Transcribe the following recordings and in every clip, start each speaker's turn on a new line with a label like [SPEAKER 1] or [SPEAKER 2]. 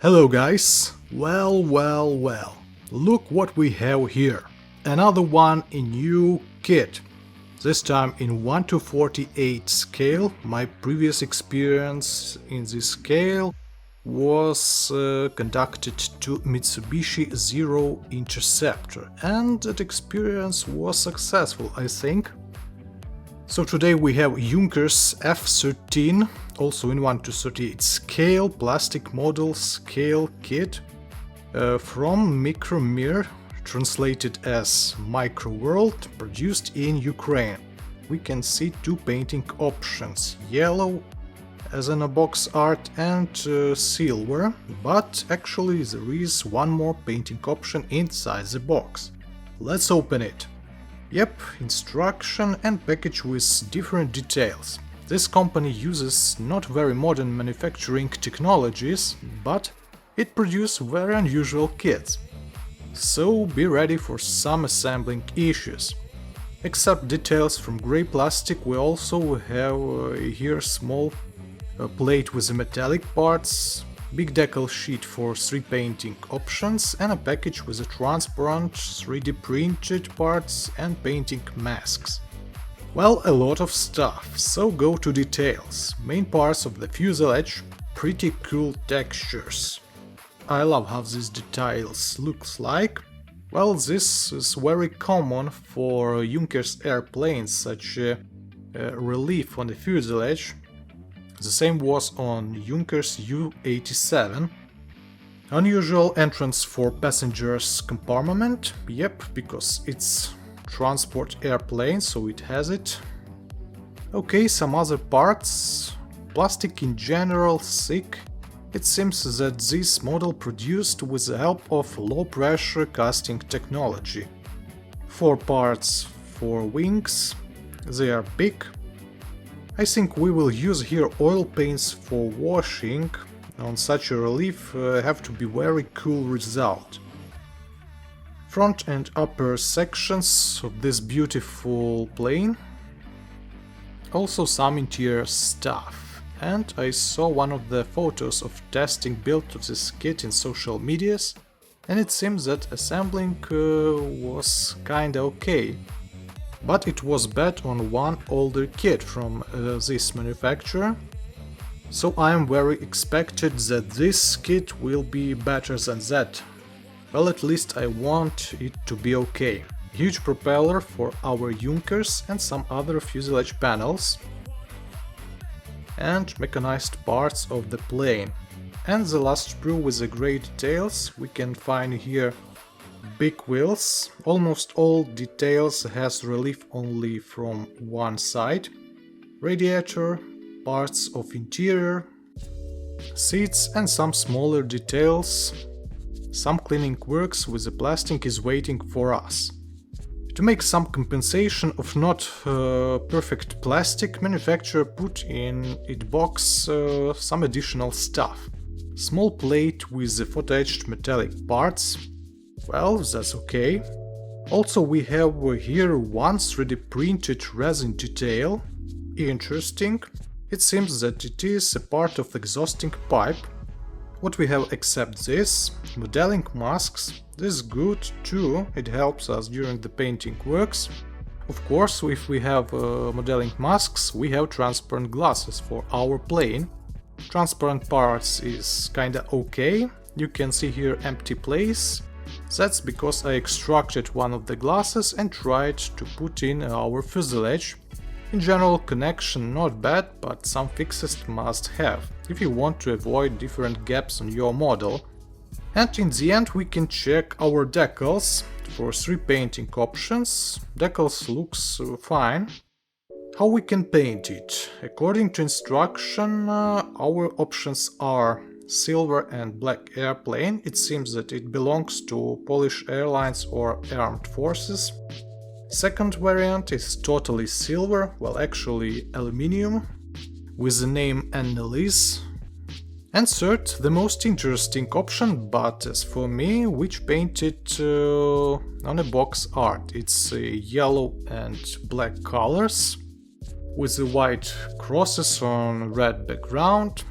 [SPEAKER 1] Hello guys! Well, look what we have here. Another one in new kit. This time in 1:48 scale. My previous experience in this scale was conducted to Mitsubishi Zero Interceptor, and that experience was successful, I think. So today we have Junkers F-13, also in 1:38 scale, plastic model scale kit from MikroMir, translated as Micro World, produced in Ukraine. We can see two painting options, yellow as in a box art and silver, but actually there is one more painting option inside the box. Let's open it. Yep, instruction and package with different details. This company uses not very modern manufacturing technologies, but it produces very unusual kits. So be ready for some assembling issues. Except details from grey plastic, we also have here small plate with the metallic parts, big decal sheet for 3 painting options, and a package with a transparent 3D printed parts and painting masks. Well, a lot of stuff, so go to details. Main parts of the fuselage, pretty cool textures. I love how these details looks like. Well, this is very common for Junkers airplanes, such relief on the fuselage. The same was on Junkers Ju-87. Unusual entrance for passengers compartment, yep, because it's transport airplane, so it has it. Okay, some other parts. Plastic in general, thick. It seems that this model produced with the help of low pressure casting technology. 4 parts for wings, they are big. I think we will use here oil paints for washing. On such a relief have to be very cool result. Front and upper sections of this beautiful plane. Also some interior stuff. And I saw one of the photos of testing build of this kit in social medias, and it seems that assembling was kinda okay. But it was bad on one older kit from this manufacturer, so I am very expected that this kit will be better than that. Well, at least I want it to be okay. Huge propeller for our Junkers and some other fuselage panels, and mechanized parts of the plane. And the last sprue with the grey details. We can find here big wheels, almost all details has relief only from one side, radiator, parts of interior, seats and some smaller details. Some cleaning works with the plastic is waiting for us. To make some compensation of not perfect plastic, manufacturer put in its box some additional stuff. Small plate with the photoetched metallic parts. Well, that's okay. Also we have here one 3D printed resin detail. Interesting. It seems that it is a part of exhausting pipe. What we have except this, modeling masks. This is good too, it helps us during the painting works. Of course, if we have modeling masks, we have transparent glasses for our plane. Transparent parts is kinda okay. You can see here empty place. That's because I extracted one of the glasses and tried to put in our fuselage. In general, connection not bad, but some fixes must have, if you want to avoid different gaps on your model. And in the end we can check our decals for 3 painting options. Decals looks fine. How we can paint it? According to instruction, our options are silver and black airplane. It seems that it belongs to Polish Airlines or Armed Forces. Second variant is totally silver, well actually aluminium, with the name Annalise. And third, the most interesting option, but as for me, which painted on a box art. It's yellow and black colors, with the white crosses on red background.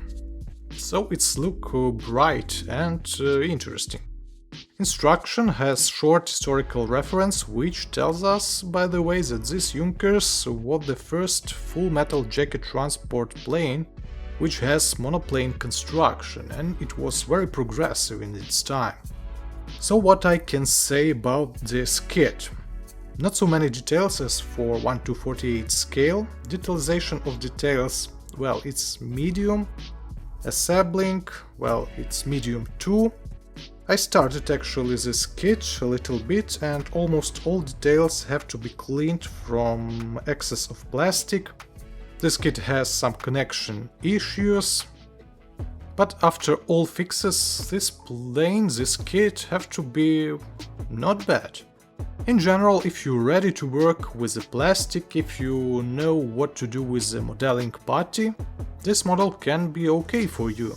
[SPEAKER 1] so it's look bright and interesting. Instruction has short historical reference, which tells us, by the way, that this Junkers was the first full metal jacket transport plane which has monoplane construction, and it was very progressive in its time. So what I can say about this kit? Not so many details as for 1:48 scale. Detailization of details, well, it's medium. Assembling, well, it's medium too. I started actually this kit a little bit, and almost all details have to be cleaned from excess of plastic. This kit has some connection issues, but after all fixes, this kit have to be not bad. In general, if you're ready to work with the plastic, if you know what to do with the modeling putty, this model can be okay for you.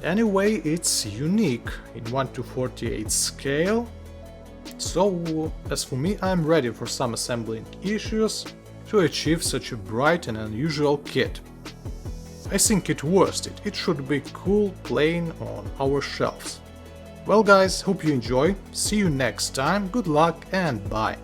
[SPEAKER 1] Anyway, it's unique in 1:48 scale, so as for me, I'm ready for some assembling issues to achieve such a bright and unusual kit. I think it's worth it. It should be cool plane on our shelves. Well guys, hope you enjoy, see you next time, good luck and bye!